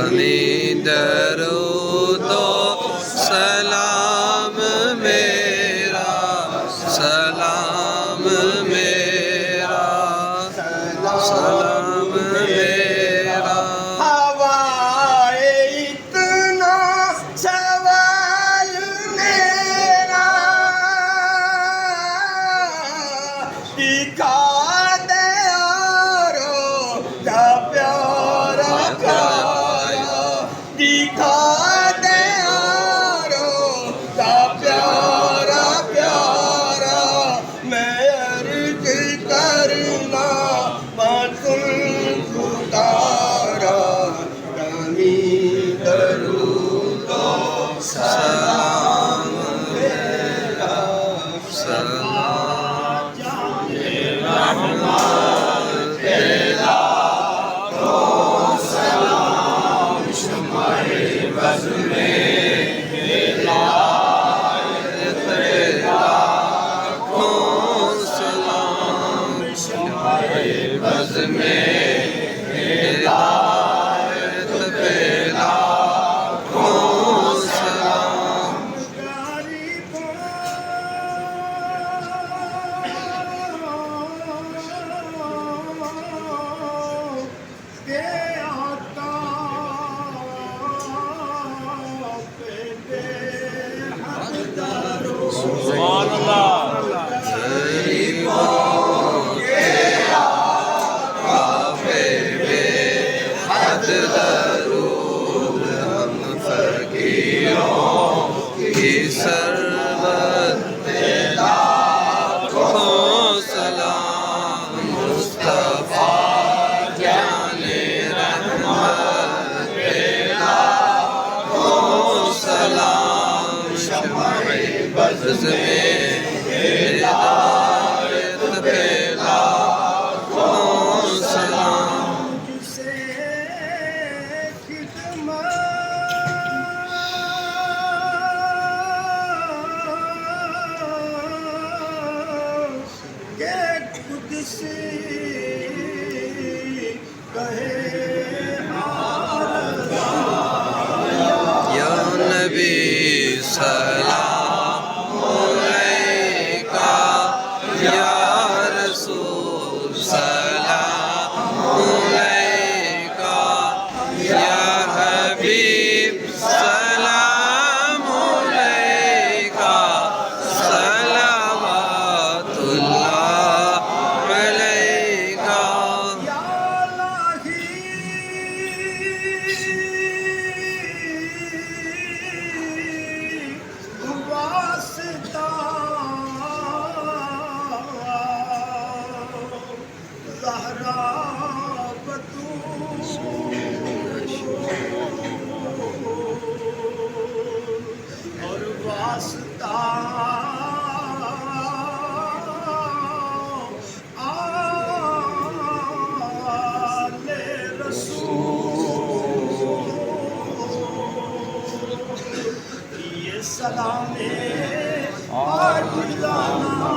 दानी दरूदो सलाम मेरा, सलाम मेरा, सलाम मेरा। हवाए इतना सवाल मेरा, दिखा दे औरों का प्यारा प्यारा, दिखा दे औरों का प्यारा प्यारा। मैं अर्ज करना बातुल उतारा, दानी दरूदो सलाम मेरा, सलाम तेरा को सलाम शुमाए बज़ में हिदायत तेरा को सलाम शुमाए बज़ में हिदायत तेरा को सलाम। दरूद हम फकीरों की सरबत तेरा को सलाम। मुस्तफा जाने रहमत तेरा को सलाम। शमाए बज़ में हिदायत तेरा को सलाम। या नबी सलाम अलैका, या रसूल सलाम अलैका, या हबीब सलाम अलैका, सलावतुल्लाह अलैका। और वास्ता आले रसूल, ये सलामे आज जाना।